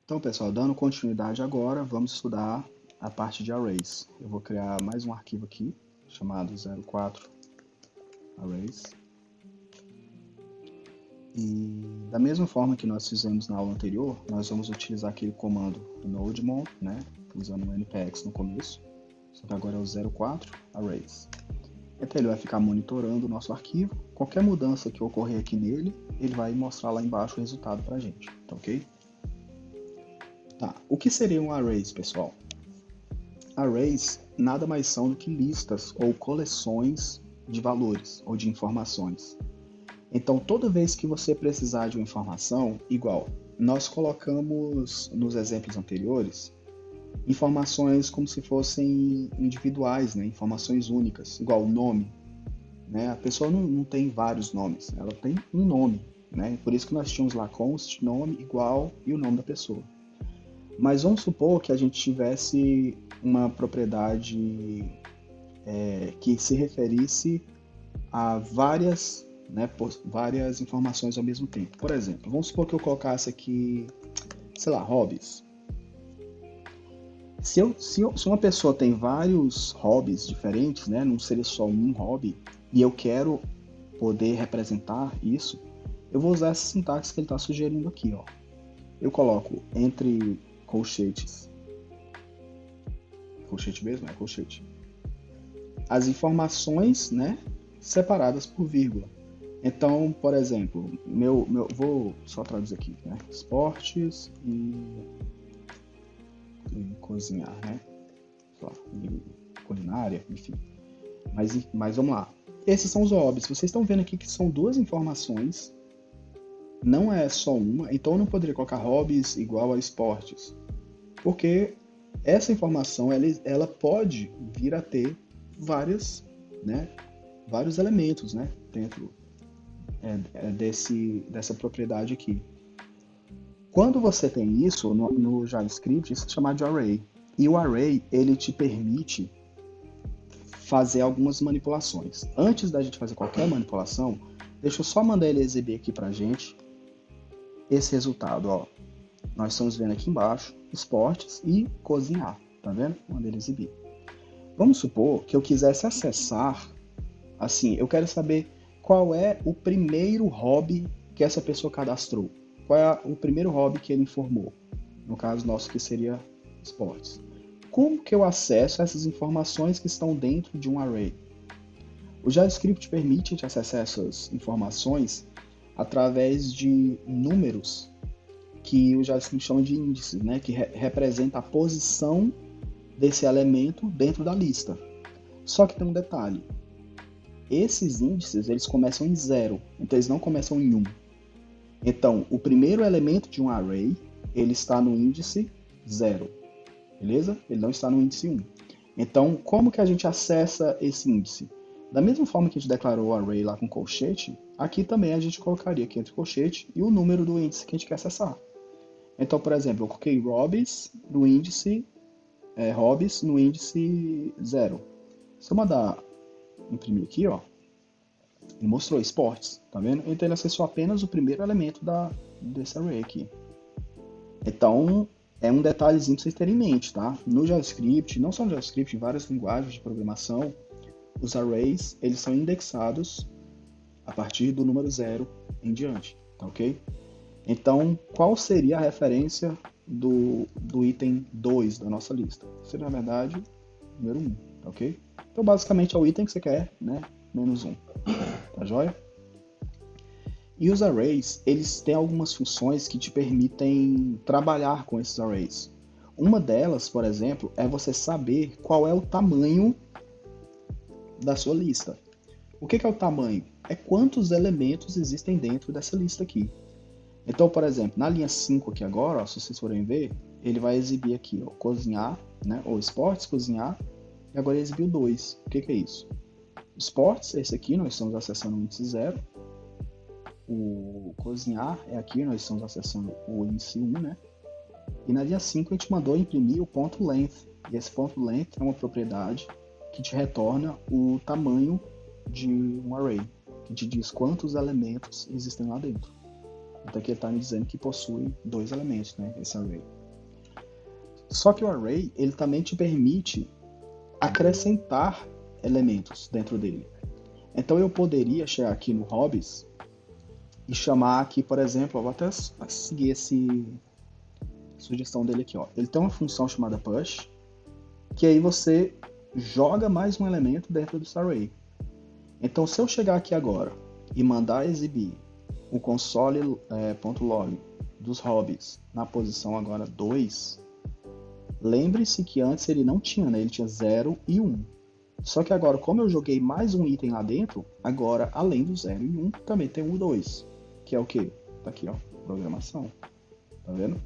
Então, pessoal, dando continuidade agora, vamos estudar a parte de arrays. Eu vou criar mais um arquivo aqui, chamado 04 arrays. E da mesma forma que nós fizemos na aula anterior, nós vamos utilizar aquele comando nodemon, né, usando o npx no começo, só que agora é o 04 arrays. Então ele vai ficar monitorando o nosso arquivo. Qualquer mudança que ocorrer aqui nele, ele vai mostrar lá embaixo o resultado para a gente, tá ok? Tá, o que seriam arrays, pessoal? Arrays nada mais são do que listas ou coleções de valores ou de informações. Então, toda vez que você precisar de uma informação, igual, nós colocamos nos exemplos anteriores informações como se fossem individuais, né? Informações únicas, igual o nome. Né? A pessoa não tem vários nomes, ela tem um nome. Né? Por isso que nós tínhamos lá const, nome, igual e o nome da pessoa. Mas vamos supor que a gente tivesse uma propriedade que se referisse a várias informações ao mesmo tempo. Por exemplo, vamos supor que eu colocasse aqui, sei lá, hobbies. Se uma pessoa tem vários hobbies diferentes, né, não seria só um hobby, e eu quero poder representar isso, eu vou usar essa sintaxe que ele está sugerindo aqui. Ó. Eu coloco entre colchetes, colchete mesmo? É colchete. As informações, né, separadas por vírgula. Então, por exemplo, vou só traduzir aqui, né, esportes e cozinhar, né, e culinária, enfim. Mas vamos lá. Esses são os hobbies. Vocês estão vendo aqui que são duas informações, não é só uma, então eu não poderia colocar hobbies igual a esportes, porque essa informação ela pode vir a ter vários elementos, né, dentro dessa propriedade aqui. Quando você tem isso no JavaScript, isso é chamado de array. E o array, ele te permite fazer algumas manipulações. Antes da gente fazer qualquer manipulação, deixa eu só mandar ele exibir aqui pra gente esse resultado. Ó. Nós estamos vendo aqui embaixo, esportes e cozinhar. Tá vendo? Mandei ele exibir. Vamos supor que eu quisesse acessar, assim, eu quero saber qual é o primeiro hobby que essa pessoa cadastrou. Qual é o primeiro hobby que ele informou? No caso nosso, que seria esportes. Como que eu acesso essas informações que estão dentro de um array? O JavaScript permite te acessar essas informações através de números que o JavaScript chama de índices, né? Que representa a posição desse elemento dentro da lista. Só que tem um detalhe. Esses índices, eles começam em 0, então eles não começam em 1. Então, o primeiro elemento de um array, ele está no índice 0, beleza? Ele não está no índice 1. Então, como que a gente acessa esse índice? Da mesma forma que a gente declarou o array lá com colchete, aqui também a gente colocaria aqui entre colchete e o número do índice que a gente quer acessar. Então, por exemplo, eu coloquei hobbies no índice 0. Se eu mandar imprimir aqui, ó, ele mostrou esportes, tá vendo? Então ele acessou apenas o primeiro elemento desse array aqui. Então, é um detalhezinho para vocês terem em mente, tá? No JavaScript, não só no JavaScript, em várias linguagens de programação, os arrays, eles são indexados a partir do número 0 em diante, tá ok? Então, qual seria a referência do item 2 da nossa lista? Seria, na verdade, o número 1, tá ok? Então, basicamente, é o item que você quer, né? Menos 1. Tá joia? E os arrays, eles têm algumas funções que te permitem trabalhar com esses arrays. Uma delas, por exemplo, é você saber qual é o tamanho da sua lista. O que é o tamanho? É quantos elementos existem dentro dessa lista aqui. Então, por exemplo, na linha 5 aqui agora, ó, se vocês forem ver, ele vai exibir aqui, ó, cozinhar, né, ou esportes, cozinhar, e agora ele exibiu 2. O que é isso? Esportes, esse aqui, nós estamos acessando o índice 0. O cozinhar é aqui, nós estamos acessando o índice 1, né? E na linha 5 a gente mandou imprimir o ponto length. E esse ponto length é uma propriedade que te retorna o tamanho de um array, que te diz quantos elementos existem lá dentro. Então aqui ele está me dizendo que possui 2 elementos, né? Esse array. Só que o array, ele também te permite acrescentar elementos dentro dele. Então eu poderia chegar aqui no hobbies e chamar aqui, por exemplo, eu vou até seguir esse sugestão dele aqui, ó. Ele tem uma função chamada push, que aí você joga mais um elemento dentro desse array. Então se eu chegar aqui agora e mandar exibir o console.log dos hobbies na posição agora 2, lembre-se que antes ele não tinha, né? Ele tinha 0 e 1. Só que agora, como eu joguei mais um item lá dentro, agora, além do 0 e 1, também tem o 2, que é o quê? Tá aqui, ó, programação. Tá vendo?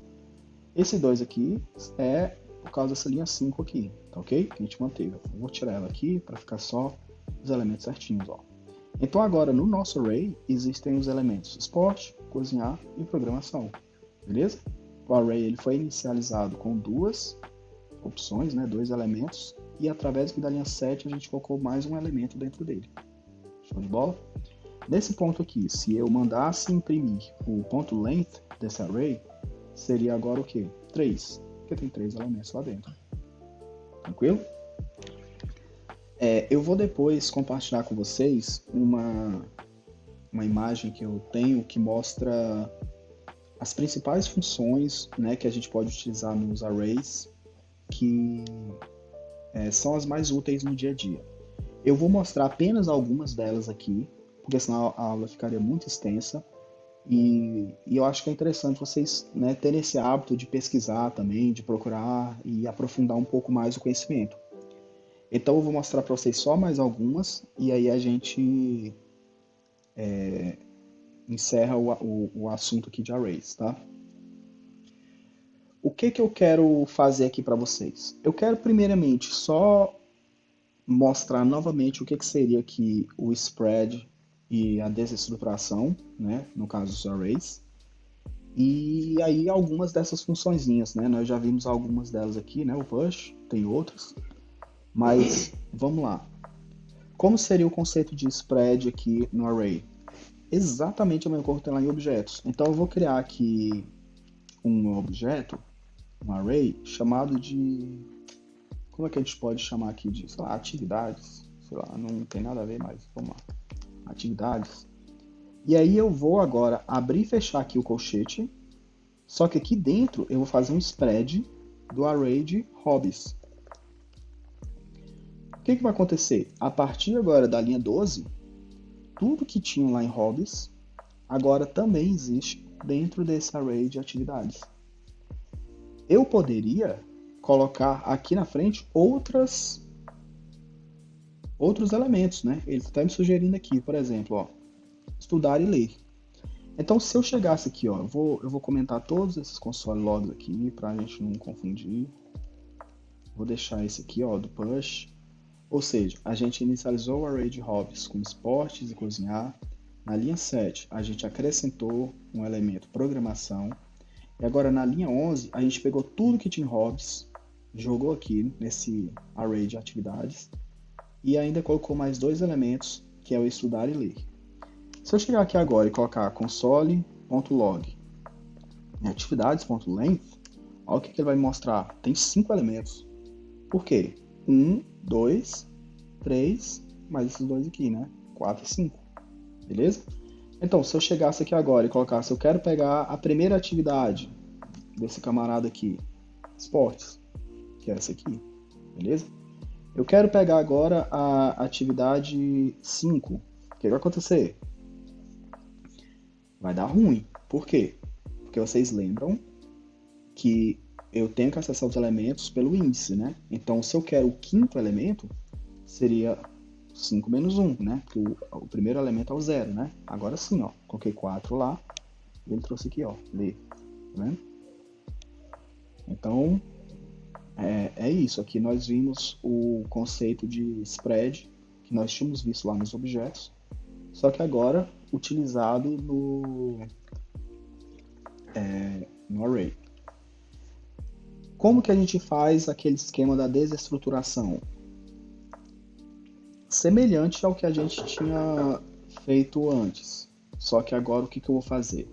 Esse 2 aqui é por causa dessa linha 5 aqui, tá ok? Que a gente manteve. Eu vou tirar ela aqui para ficar só os elementos certinhos, ó. Então agora, no nosso array, existem os elementos esporte, cozinhar e programação, beleza? O array ele foi inicializado com duas opções, né, 2 elementos, e através da linha 7 a gente colocou mais um elemento dentro dele. Show de bola? Nesse ponto aqui, se eu mandasse imprimir o ponto length desse array, seria agora o quê? 3, porque tem 3 elementos lá dentro. Tranquilo? Eu vou depois compartilhar com vocês uma imagem que eu tenho que mostra as principais funções, né, que a gente pode utilizar nos arrays, que são as mais úteis no dia a dia. Eu vou mostrar apenas algumas delas aqui, porque senão a aula ficaria muito extensa, e eu acho que é interessante vocês, né, terem esse hábito de pesquisar também, de procurar e aprofundar um pouco mais o conhecimento. Então eu vou mostrar para vocês só mais algumas, e aí a gente encerra o assunto aqui de arrays, tá? O que eu quero fazer aqui para vocês? Eu quero primeiramente só mostrar novamente o que seria aqui o spread e a desestruturação, né, no caso dos arrays. E aí algumas dessas funçõezinhas, né, nós já vimos algumas delas aqui, né, o push, tem outras, mas vamos lá. Como seria o conceito de spread aqui no array? Exatamente a mesma coisa que tem lá em objetos. Então eu vou criar aqui um objeto, um array, chamado de... Como é que a gente pode chamar aqui de, sei lá, atividades? Sei lá, não tem nada a ver, mas vamos lá. Atividades. E aí eu vou agora abrir e fechar aqui o colchete, só que aqui dentro eu vou fazer um spread do array de hobbies. O que vai acontecer? A partir agora da linha 12, tudo que tinha lá em hobbies, agora também existe dentro desse array de atividades. Eu poderia colocar aqui na frente outros elementos, né? Ele está me sugerindo aqui, por exemplo, ó, estudar e ler. Então, se eu chegasse aqui, ó, eu vou comentar todos esses console logs aqui para a gente não confundir. Vou deixar esse aqui, ó, do push. Ou seja, a gente inicializou o array de hobbies com esportes e cozinhar. Na linha 7, a gente acrescentou um elemento programação. E agora na linha 11, a gente pegou tudo que tinha em hobbies, jogou aqui nesse array de atividades e ainda colocou mais 2 elementos, que é o estudar e ler. Se eu chegar aqui agora e colocar console.log atividades.length, olha o que ele vai me mostrar. Tem 5 elementos. Por quê? 1, 2, 3, mais esses 2 aqui, né? 4 e 5. Beleza? Então, se eu chegasse aqui agora e colocasse, eu quero pegar a primeira atividade desse camarada aqui, esportes, que é essa aqui, beleza? Eu quero pegar agora a atividade 5. O que vai acontecer? Vai dar ruim. Por quê? Porque vocês lembram que eu tenho que acessar os elementos pelo índice, né? Então, se eu quero o quinto elemento, seria 5 menos 1, né? Porque o primeiro elemento é o 0, né? Agora sim, ó. Coloquei 4 lá e ele trouxe aqui, ó. Ler. Tá vendo? Então, é isso. Aqui nós vimos o conceito de spread, que nós tínhamos visto lá nos objetos, só que agora utilizado no array. Como que a gente faz aquele esquema da desestruturação? Semelhante ao que a gente tinha feito antes. Só que agora o que eu vou fazer?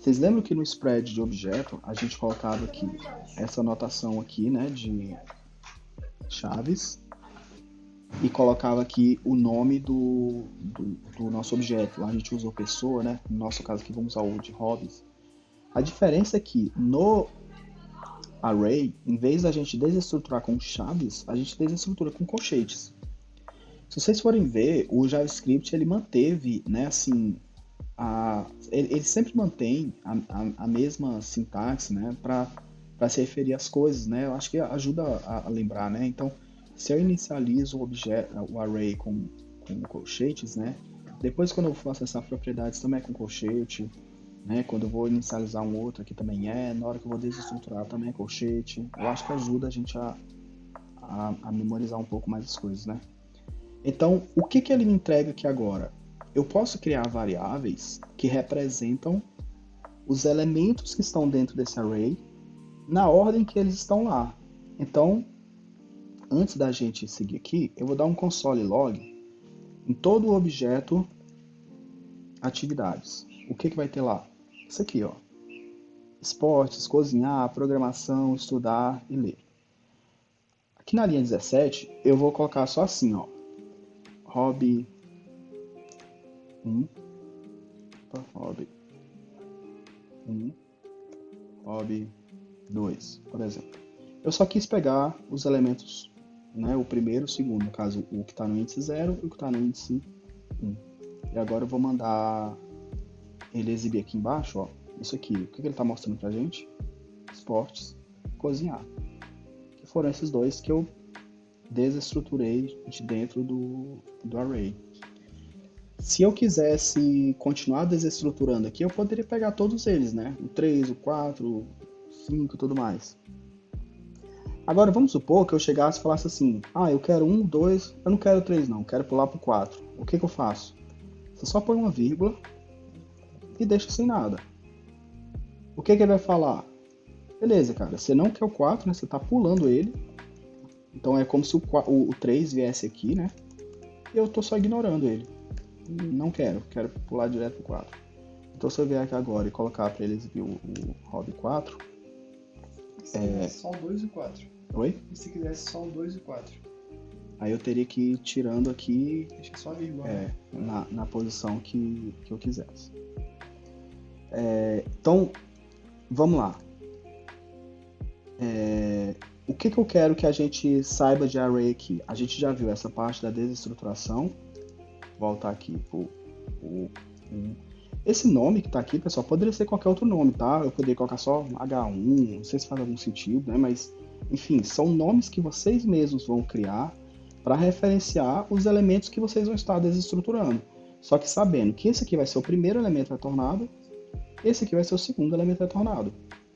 Vocês lembram que no spread de objeto a gente colocava aqui essa anotação aqui, né, de chaves e colocava aqui o nome do nosso objeto. Lá a gente usou pessoa, né? No nosso caso aqui vamos usar o de hobbies. A diferença é que no array, em vez da gente desestruturar com chaves, a gente desestrutura com colchetes. Se vocês forem ver, o JavaScript ele manteve, né, assim, ele sempre mantém a mesma sintaxe, né, para se referir às coisas, né? Eu acho que ajuda a lembrar, né? Então, se eu inicializo o array com colchetes, né? Depois quando eu for acessar propriedades também é com colchete, né? Quando eu vou inicializar um outro aqui também é, na hora que eu vou desestruturar também é colchete. Eu acho que ajuda a gente a memorizar um pouco mais as coisas, né? Então, o que que ele me entrega aqui agora? Eu posso criar variáveis que representam os elementos que estão dentro desse array na ordem que eles estão lá. Então, antes da gente seguir aqui, eu vou dar um console log em todo o objeto atividades. O que que vai ter lá? Isso aqui, ó. Esportes, cozinhar, programação, estudar e ler. Aqui na linha 17, eu vou colocar só assim, ó. Hobby 1, hobby 1, hobby 2, por exemplo. Eu só quis pegar os elementos, né, o primeiro, o segundo, no caso, o que está no índice 0 e o que está no índice 1. E agora eu vou mandar ele exibir aqui embaixo, ó, isso aqui. O que ele está mostrando pra gente? Esportes, cozinhar. Que foram esses dois que eu desestruturei de dentro do array. Se eu quisesse continuar desestruturando aqui, eu poderia pegar todos eles, né? O 3, o 4, o 5 e tudo mais. Agora, vamos supor que eu chegasse e falasse assim, eu quero 1, 2, eu não quero 3 não, eu quero pular pro 4. O que que eu faço? Você só põe uma vírgula e deixa sem nada. O que que ele vai falar? Beleza, cara, você não quer o 4, né? Você tá pulando ele. Então é como se o 3 viesse aqui, né? E eu tô só ignorando ele. Não quero pular direto pro 4. Então se eu vier aqui agora e colocar para ele exibir o hobby 4. Se quisesse só o 2 e o 4. Oi? E se quisesse só o 2 e o 4. Aí eu teria que ir tirando aqui. Deixa só a vírgula. Na posição que eu quisesse. Então, vamos lá. O que eu quero que a gente saiba de array aqui? A gente já viu essa parte da desestruturação. Voltar aqui pro esse nome que está aqui, pessoal, poderia ser qualquer outro nome, tá? Eu poderia colocar só H1, não sei se faz algum sentido, né? Mas, enfim, são nomes que vocês mesmos vão criar para referenciar os elementos que vocês vão estar desestruturando. Só que sabendo que esse aqui vai ser o primeiro elemento retornado, esse aqui vai ser o segundo elemento retornado,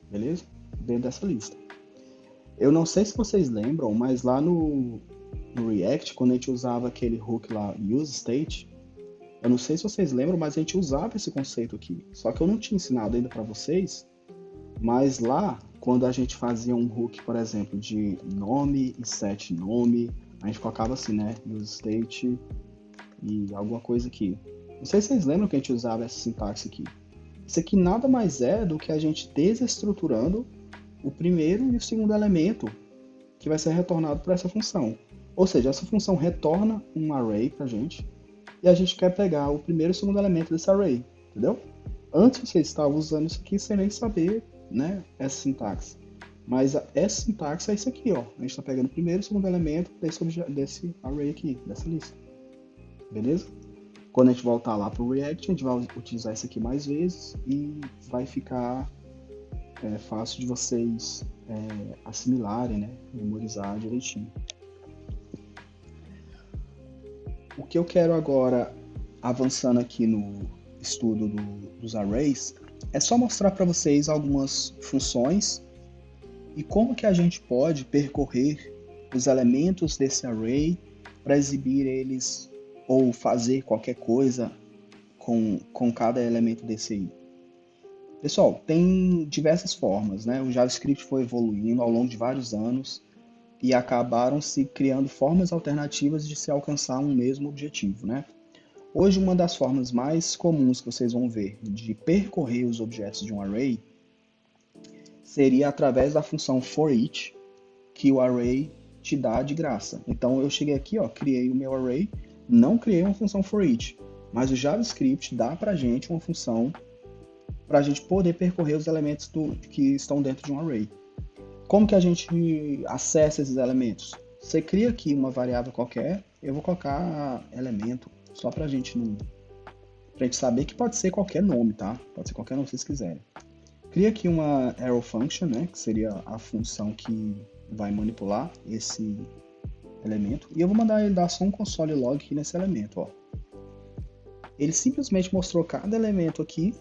beleza? Dentro dessa lista. Eu não sei se vocês lembram, mas lá no React, quando a gente usava aquele hook lá, useState, eu não sei se vocês lembram, mas a gente usava esse conceito aqui. Só que eu não tinha ensinado ainda para vocês, mas lá, quando a gente fazia um hook, por exemplo, de nome e set nome, a gente colocava assim, né, useState e alguma coisa aqui. Não sei se vocês lembram que a gente usava essa sintaxe aqui. Isso aqui nada mais é do que a gente desestruturando o primeiro e o segundo elemento que vai ser retornado por essa função. Ou seja, essa função retorna um array pra gente e a gente quer pegar o primeiro e o segundo elemento desse array, entendeu? Antes você estava usando isso aqui sem nem saber, né, essa sintaxe. Mas essa sintaxe é isso aqui, ó. A gente está pegando o primeiro e o segundo elemento desse array aqui, dessa lista. Beleza? Quando a gente voltar lá para o React, a gente vai utilizar isso aqui mais vezes e vai ficar fácil de vocês assimilarem, né? Memorizar direitinho. O que eu quero agora, avançando aqui no estudo dos arrays, é só mostrar para vocês algumas funções e como que a gente pode percorrer os elementos desse array para exibir eles ou fazer qualquer coisa com cada elemento desse aí. Pessoal, tem diversas formas, né? O JavaScript foi evoluindo ao longo de vários anos e acabaram se criando formas alternativas de se alcançar um mesmo objetivo, né? Hoje, uma das formas mais comuns que vocês vão ver de percorrer os objetos de um array seria através da função forEach, que o array te dá de graça. Então, eu cheguei aqui, ó, criei o meu array, não criei uma função forEach, mas o JavaScript dá para a gente uma função para a gente poder percorrer os elementos que estão dentro de um array. Como que a gente acessa esses elementos? Você cria aqui uma variável qualquer, eu vou colocar elemento, só para a gente saber que pode ser qualquer nome, tá? Pode ser qualquer nome que vocês quiserem. Cria aqui uma arrow function, né? Que seria a função que vai manipular esse elemento. E eu vou mandar ele dar só um console log aqui nesse elemento, ó. Ele simplesmente mostrou cada elemento aqui,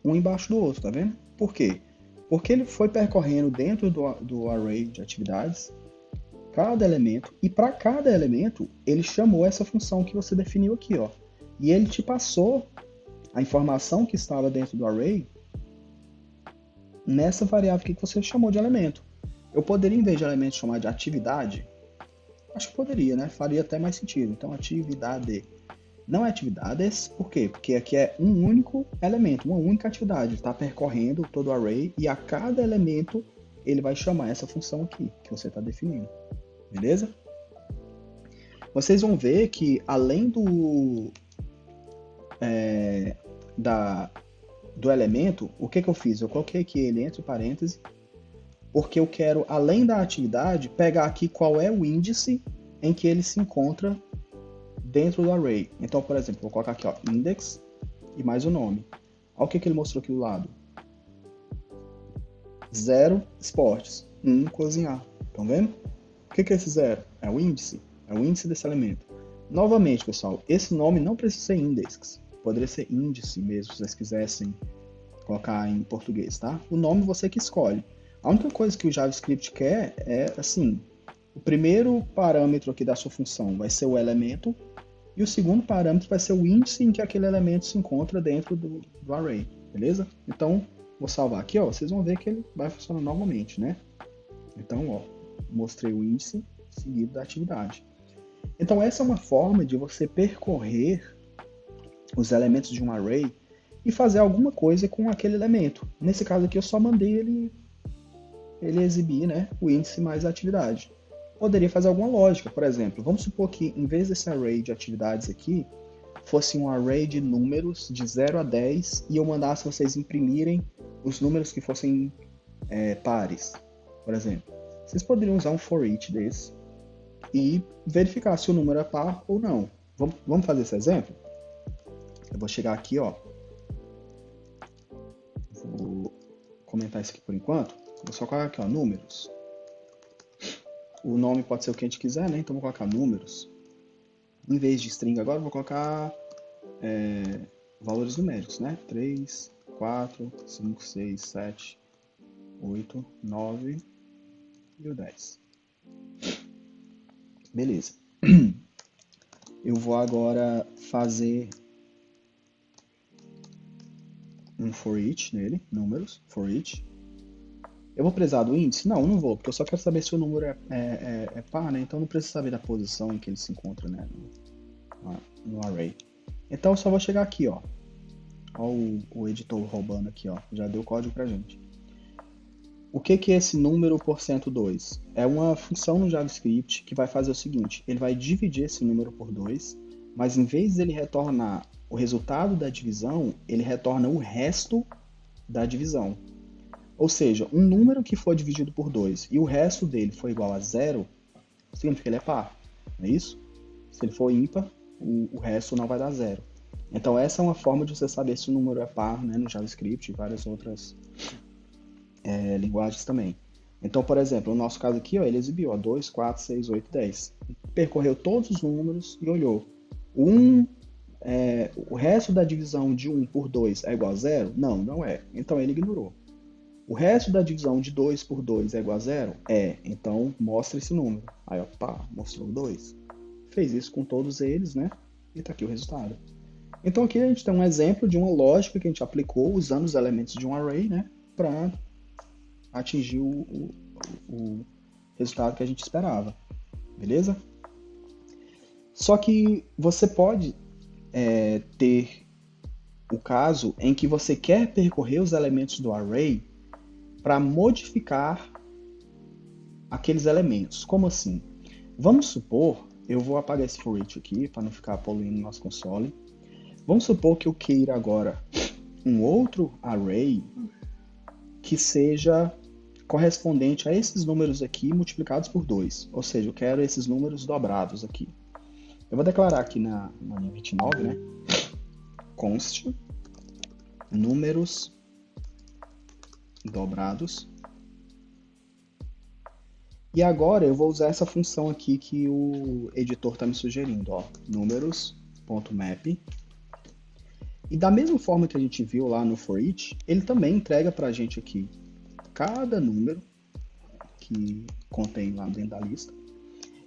um embaixo do outro, tá vendo? Por quê? Porque ele foi percorrendo dentro do array de atividades cada elemento, e para cada elemento ele chamou essa função que você definiu aqui, ó. E ele te passou a informação que estava dentro do array nessa variável aqui que você chamou de elemento. Eu poderia, em vez de elemento, chamar de atividade? Acho que poderia, né? Faria até mais sentido. Então, atividade. Não é atividades, por quê? Porque aqui é um único elemento, uma única atividade. Ele está percorrendo todo o array e a cada elemento ele vai chamar essa função aqui, que você está definindo. Beleza? Vocês vão ver que além do elemento, o que eu fiz? Eu coloquei aqui ele entre parênteses, porque eu quero, além da atividade, pegar aqui qual é o índice em que ele se encontra dentro do array. Então, por exemplo, vou colocar aqui, ó, index e mais o nome. Olha o que ele mostrou aqui do lado. 0 esportes, 1 cozinhar. Estão vendo? O que é esse 0? É o índice. É o índice desse elemento. Novamente, pessoal, esse nome não precisa ser index. Poderia ser índice mesmo, se vocês quisessem colocar em português, tá? O nome você que escolhe. A única coisa que o JavaScript quer é, assim, o primeiro parâmetro aqui da sua função vai ser o elemento e o segundo parâmetro vai ser o índice em que aquele elemento se encontra dentro do array, beleza? Então, vou salvar aqui, ó, vocês vão ver que ele vai funcionar normalmente, né? Então, ó, mostrei o índice seguido da atividade. Então, essa é uma forma de você percorrer os elementos de um array e fazer alguma coisa com aquele elemento. Nesse caso aqui, eu só mandei ele exibir, né, o índice mais a atividade. Poderia fazer alguma lógica, por exemplo, vamos supor que em vez desse array de atividades aqui, fosse um array de números de 0 a 10 e eu mandasse vocês imprimirem os números que fossem pares, por exemplo. Vocês poderiam usar um forEach desse e verificar se o número é par ou não. Vamos fazer esse exemplo? Eu vou chegar aqui, ó. Vou comentar isso aqui por enquanto. Vou só colocar aqui, ó, números. O nome pode ser o que a gente quiser, né? Então vou colocar números. Em vez de string agora, eu vou colocar valores numéricos, né? 3, 4, 5, 6, 7, 8, 9 e o 10. Beleza. Eu vou agora fazer um forEach nele, números, forEach. Eu vou precisar do índice? Não vou, porque eu só quero saber se o número é par, né? Então não preciso saber da posição em que ele se encontra, né? No array. Então eu só vou chegar aqui, ó. Olha o editor roubando aqui, ó. Já deu código pra gente. O que é esse número %2? É uma função no JavaScript que vai fazer o seguinte. Ele vai dividir esse número por 2, mas em vez dele retornar o resultado da divisão, ele retorna o resto da divisão. Ou seja, um número que for dividido por 2 e o resto dele for igual a 0, significa que ele é par, não é isso? Se ele for ímpar, o resto não vai dar 0. Então essa é uma forma de você saber se o número é par, né, no JavaScript e várias outras linguagens também. Então, por exemplo, no nosso caso aqui, ó, ele exibiu ó, 2, 4, 6, 8, 10. Percorreu todos os números e olhou. O resto da divisão de 1 por 2 é igual a 0? Não é. Então ele ignorou. O resto da divisão de 2 por 2 é igual a 0? É. Então mostra esse número. Aí, ó, pá, mostrou 2. Fez isso com todos eles, né? E tá aqui o resultado. Então aqui a gente tem um exemplo de uma lógica que a gente aplicou usando os elementos de um array, né? Para atingir o resultado que a gente esperava. Beleza? Só que você pode ter o caso em que você quer percorrer os elementos do array para modificar aqueles elementos. Como assim? Vamos supor, eu vou apagar esse for each aqui para não ficar poluindo o nosso console. Vamos supor que eu queira agora um outro array que seja correspondente a esses números aqui multiplicados por 2. Ou seja, eu quero esses números dobrados aqui. Eu vou declarar aqui na linha 29, né? Const números dobrados. E agora eu vou usar essa função aqui que o editor está me sugerindo, ó, números.map. E da mesma forma que a gente viu lá no for each, ele também entrega para a gente aqui cada número que contém lá dentro da lista.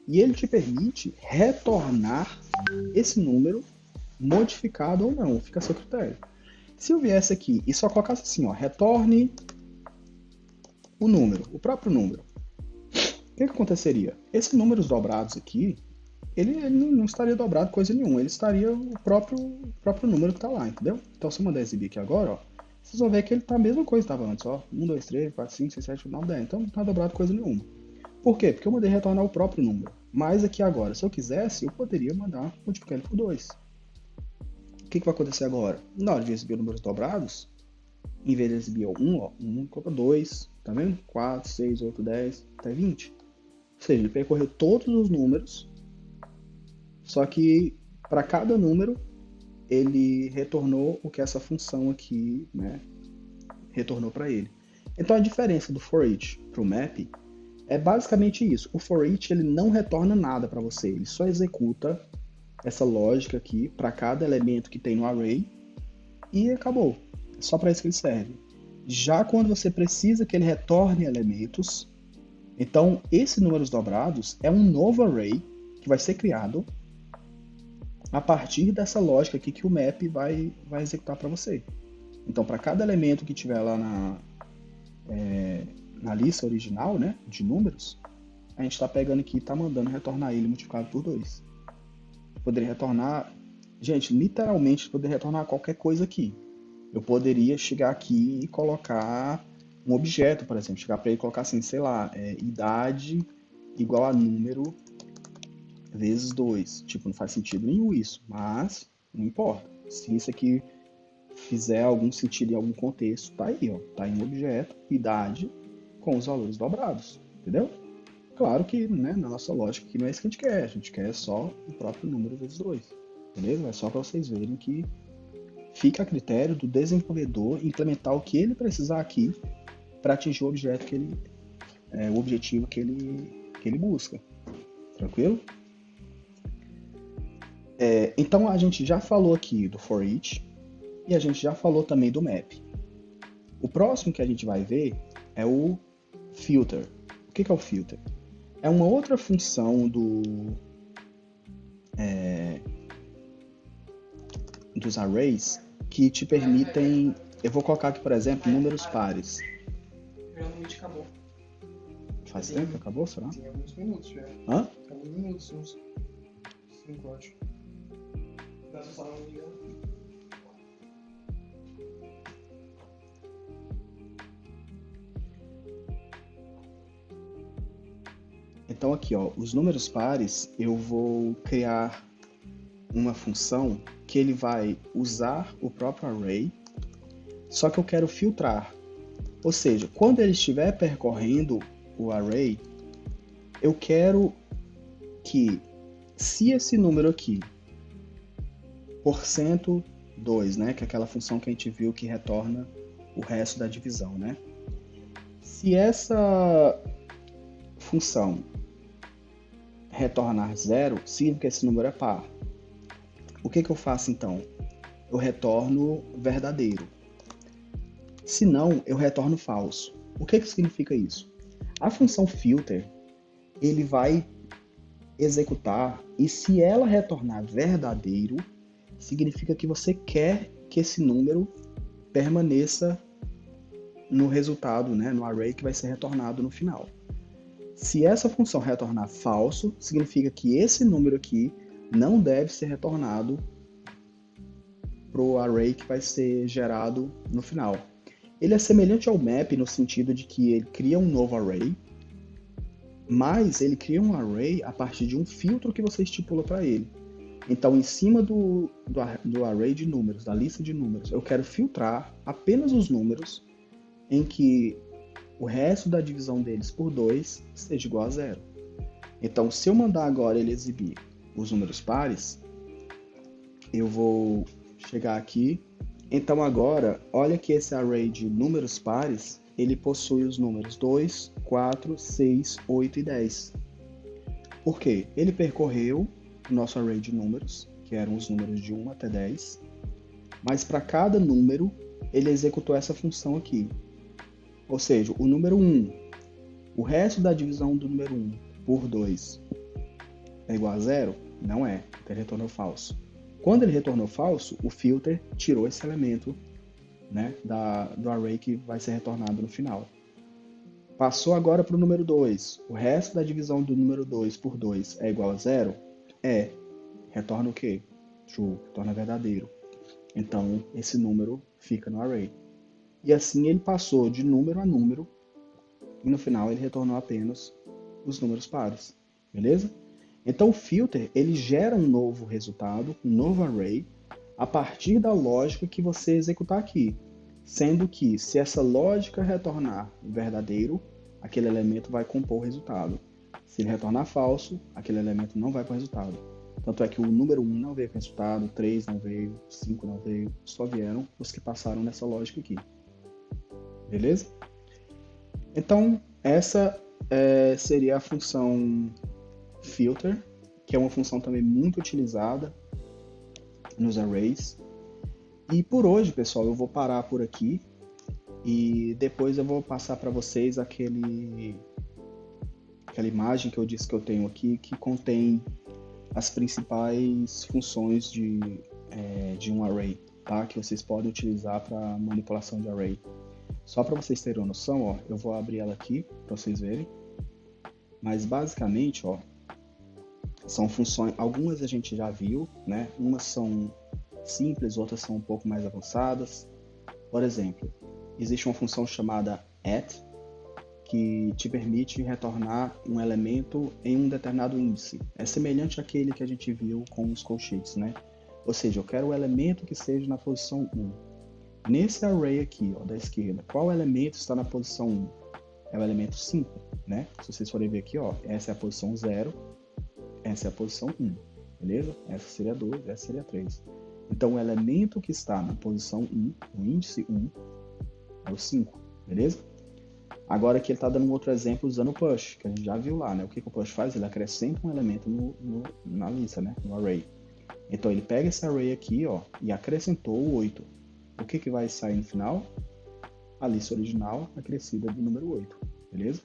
E ele te permite retornar esse número modificado ou não, fica a seu critério. Se eu viesse aqui e só colocasse assim, ó, retorne o número, o próprio número, o que aconteceria? Esses números dobrados aqui, ele não estaria dobrado coisa nenhuma, ele estaria o próprio número que está lá, entendeu? Então se eu mandar exibir aqui agora, ó, vocês vão ver que ele tá a mesma coisa que estava antes, ó, 1, 2, 3, 4, 5, 6, 7, 8, 9, 10, então não está dobrado coisa nenhuma. Por quê? Porque eu mandei retornar o próprio número. Mas aqui agora, se eu quisesse, eu poderia mandar multiplicar ele por 2. O que vai acontecer agora? Na hora de exibir números dobrados, em vez de exibir 1, ó, 1 coloca 2, tá vendo? 4, 6, 8, 10, até 20. Ou seja, ele percorreu todos os números, só que para cada número ele retornou o que essa função aqui, né, retornou para ele. Então a diferença do for each para o map é basicamente isso. O for each ele não retorna nada para você, ele só executa essa lógica aqui para cada elemento que tem no array e acabou. É só para isso que ele serve. Já quando você precisa que ele retorne elementos, então esses números dobrados é um novo array que vai ser criado a partir dessa lógica aqui que o map vai executar para você. Então para cada elemento que tiver lá na lista original, né, de números, a gente está pegando aqui e está mandando retornar ele multiplicado por 2. Poderia retornar, gente, literalmente poderia retornar qualquer coisa aqui. Eu poderia chegar aqui e colocar um objeto, por exemplo, chegar para ele e colocar assim, sei lá, idade igual a número vezes 2. Tipo, não faz sentido nenhum isso, mas não importa. Se isso aqui fizer algum sentido em algum contexto, tá aí, ó, tá em um objeto, idade com os valores dobrados, entendeu? Claro que, né, na nossa lógica que não é isso que a gente quer só o próprio número vezes 2, beleza? É só para vocês verem que fica a critério do desenvolvedor implementar o que ele precisar aqui para atingir o objeto o objetivo que ele busca, tranquilo? Então a gente já falou aqui do for each e a gente já falou também do map. O próximo que a gente vai ver é o filter. O que é o filter? É uma outra função dos arrays que te permitem... Eu vou colocar aqui, por exemplo, números pares. Realmente acabou. Faz tempo que acabou, será? Tem alguns minutos já. Hã? Alguns minutos, uns 5, acho. Dá só não me engano. Então aqui, ó, os números pares, eu vou criar uma função que ele vai usar o próprio array, só que eu quero filtrar. Ou seja, quando ele estiver percorrendo o array, eu quero que, se esse número aqui, %2, né, que é aquela função que a gente viu que retorna o resto da divisão, né? Se essa função retornar 0, significa que esse número é par. O que eu faço então? Eu retorno verdadeiro. Se não, eu retorno falso. O que significa isso? A função filter, ele vai executar, e se ela retornar verdadeiro, significa que você quer que esse número permaneça no resultado, né, no array que vai ser retornado no final. Se essa função retornar falso, significa que esse número aqui não deve ser retornado para o array que vai ser gerado no final. Ele é semelhante ao map no sentido de que ele cria um novo array, mas ele cria um array a partir de um filtro que você estipula para ele. Então, em cima do array de números, da lista de números, eu quero filtrar apenas os números em que o resto da divisão deles por 2 seja igual a 0. Então, se eu mandar agora ele exibir os números pares, eu vou chegar aqui. Então, agora, olha que esse array de números pares, ele possui os números 2, 4, 6, 8 e 10. Por quê? Ele percorreu o nosso array de números, que eram os números de 1 até 10, mas para cada número, ele executou essa função aqui. Ou seja, o número 1, o resto da divisão do número 1 por 2 é igual a 0? Não é, então ele retornou falso. Quando ele retornou falso, o filter tirou esse elemento, né, do array que vai ser retornado no final. Passou agora para o número 2. O resto da divisão do número 2 por 2 é igual a 0? É. Retorna o quê? True, retorna verdadeiro. Então, esse número fica no array. E assim ele passou de número a número, e no final ele retornou apenas os números pares. Beleza? Então o filter, ele gera um novo resultado, um novo array, a partir da lógica que você executar aqui. Sendo que, se essa lógica retornar verdadeiro, aquele elemento vai compor o resultado. Se ele retornar falso, aquele elemento não vai para o resultado. Tanto é que o número 1 não veio com resultado, 3 não veio, 5 não veio, só vieram os que passaram nessa lógica aqui. Beleza? Então, essa seria a função filter, que é uma função também muito utilizada nos arrays. E por hoje, pessoal, eu vou parar por aqui e depois eu vou passar para vocês aquela imagem que eu disse que eu tenho aqui, que contém as principais funções de um array, tá? Que vocês podem utilizar para manipulação de array. Só para vocês terem uma noção, ó, eu vou abrir ela aqui para vocês verem. Mas basicamente, ó, são funções, algumas a gente já viu, né? Umas são simples, outras são um pouco mais avançadas. Por exemplo, existe uma função chamada at, que te permite retornar um elemento em um determinado índice. É semelhante àquele que a gente viu com os colchetes, né? Ou seja, eu quero o elemento que seja na posição 1. Nesse array aqui, ó, da esquerda, qual elemento está na posição 1? É o elemento 5, né? Se vocês forem ver aqui, ó, essa é a posição 0, essa é a posição 1, beleza? Essa seria 2, essa seria 3. Então, o elemento que está na posição 1, o índice 1, é o 5, beleza? Agora aqui ele está dando um outro exemplo usando o push, que a gente já viu lá, né? O que o push faz? Ele acrescenta um elemento na lista, né? No array. Então, ele pega esse array aqui, ó, e acrescentou o 8. O que vai sair no final? A lista original acrescida do número 8, beleza?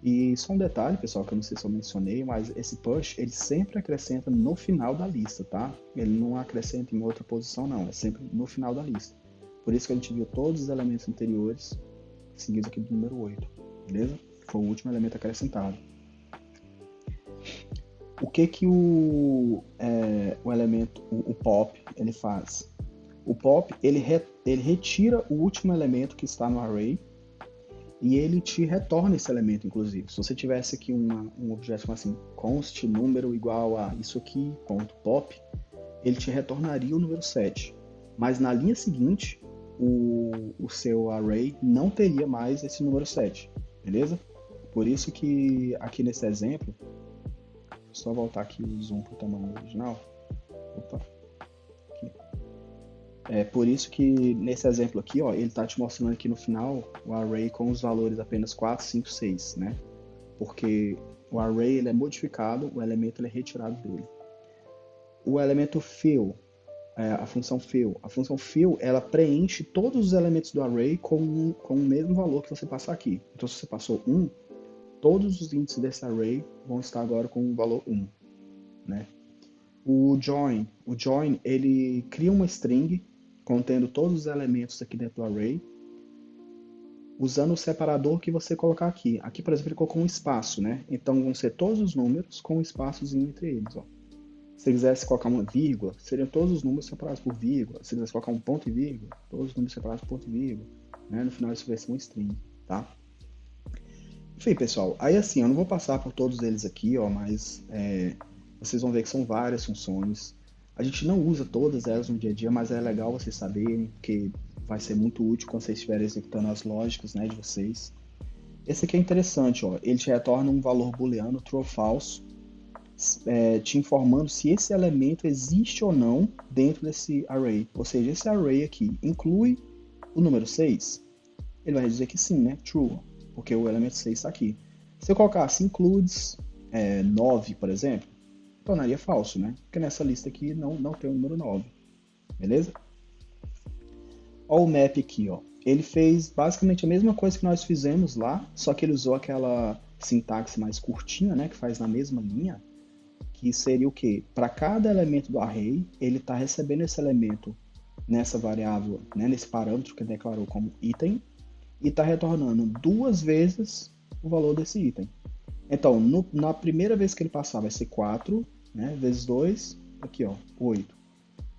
E só um detalhe, pessoal, que eu não sei se eu mencionei, mas esse push, ele sempre acrescenta no final da lista, tá? Ele não acrescenta em outra posição, não. É sempre no final da lista. Por isso que a gente viu todos os elementos anteriores seguidos aqui do número 8, beleza? Foi o último elemento acrescentado. O que o elemento, o pop, ele faz? O pop, ele retira o último elemento que está no array e ele te retorna esse elemento, inclusive. Se você tivesse aqui um objeto assim, const número igual a isso aqui, ponto pop, ele te retornaria o número 7. Mas na linha seguinte, o seu array não teria mais esse número 7, beleza? Por isso que aqui nesse exemplo, só voltar aqui o zoom para o tamanho original. Opa. É por isso que nesse exemplo aqui, ó, ele está te mostrando aqui no final o array com os valores apenas 4, 5, 6, né? Porque o array ele é modificado, o elemento ele é retirado dele. O elemento fill, a função fill, ela preenche todos os elementos do array com o mesmo valor que você passar aqui. Então, se você passou 1, todos os índices desse array vão estar agora com o valor 1, né? O join, ele cria uma string contendo todos os elementos aqui dentro do array, usando o separador que você colocar aqui. Aqui, por exemplo, ele colocou um espaço, né? Então, vão ser todos os números com um espaçozinho entre eles, ó. Se quisesse colocar uma vírgula, seriam todos os números separados por vírgula. Se quisesse colocar um ponto e vírgula, todos os números separados por ponto e vírgula. Né? No final isso vai ser um string, tá? Enfim, pessoal, aí assim, eu não vou passar por todos eles aqui, ó, mas vocês vão ver que são várias funções. A gente não usa todas elas no dia a dia, mas é legal vocês saberem, porque vai ser muito útil quando vocês estiverem executando as lógicas, né, de vocês. Esse aqui é interessante, ó, ele te retorna um valor booleano, true ou false, te informando se esse elemento existe ou não dentro desse array. Ou seja, esse array aqui inclui o número 6? Ele vai dizer que sim, né? True, porque o elemento 6 está aqui. Se eu colocasse includes 9, por exemplo, tornaria falso, né? Porque nessa lista aqui não tem o número 9. Beleza? Olha o map aqui, ó. Ele fez basicamente a mesma coisa que nós fizemos lá, só que ele usou aquela sintaxe mais curtinha, né? Que faz na mesma linha. Que seria o quê? Para cada elemento do array, ele está recebendo esse elemento nessa variável, né, nesse parâmetro que ele declarou como item, e está retornando 2 vezes o valor desse item. Então, na primeira vez que ele passar, vai ser 4, né, vezes 2, aqui, ó, 8.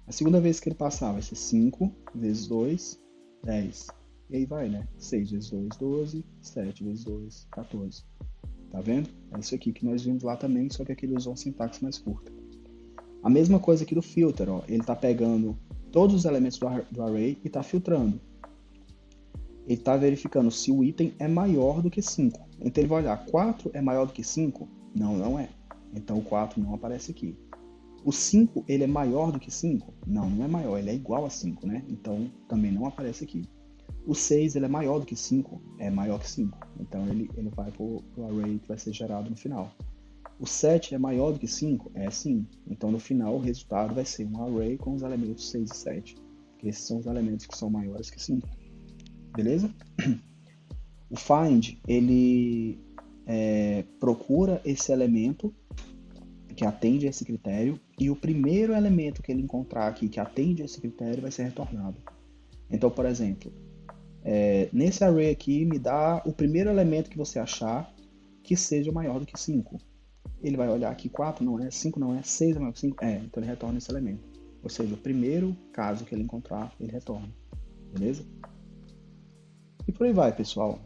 A segunda vez que ele passar, vai ser 5, vezes 2, 10. E aí vai, né? 6 vezes 2, 12, 7 vezes 2, 14. Tá vendo? É isso aqui que nós vimos lá também, só que aqui ele usou uma sintaxe mais curta. A mesma coisa aqui do filter, ó. Ele está pegando todos os elementos do array e está filtrando. Ele está verificando se o item é maior do que 5. Então ele vai olhar, 4 é maior do que 5? Não, não é. Então o 4 não aparece aqui. O 5, ele é maior do que 5? Não, não é maior, ele é igual a 5, né? Então também não aparece aqui. O 6, ele é maior do que 5? É maior que 5. Então ele vai para o array que vai ser gerado no final. O 7 é maior do que 5? É sim. Então no final o resultado vai ser um array com os elementos 6 e 7. Porque esses são os elementos que são maiores que 5. Beleza? O find, ele procura esse elemento que atende a esse critério, e o primeiro elemento que ele encontrar aqui que atende a esse critério vai ser retornado. Então, por exemplo, nesse array aqui, me dá o primeiro elemento que você achar que seja maior do que 5. Ele vai olhar aqui, 4 não é, 5 não é, 6 é maior que 5? É, então ele retorna esse elemento. Ou seja, o primeiro caso que ele encontrar, ele retorna. Beleza? E por aí vai, pessoal.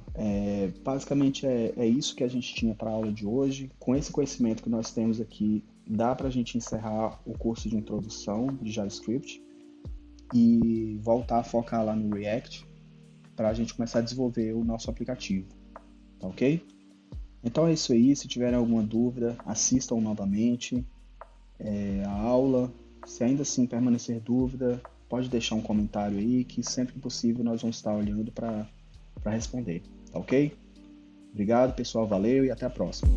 Basicamente é isso que a gente tinha para a aula de hoje. Com esse conhecimento que nós temos aqui, dá para a gente encerrar o curso de introdução de JavaScript e voltar a focar lá no React para a gente começar a desenvolver o nosso aplicativo. Tá ok? Então é isso aí. Se tiverem alguma dúvida, assistam novamente a aula. Se ainda assim permanecer dúvida, pode deixar um comentário aí que sempre que possível nós vamos estar olhando para responder, tá ok? Obrigado, pessoal, valeu e até a próxima.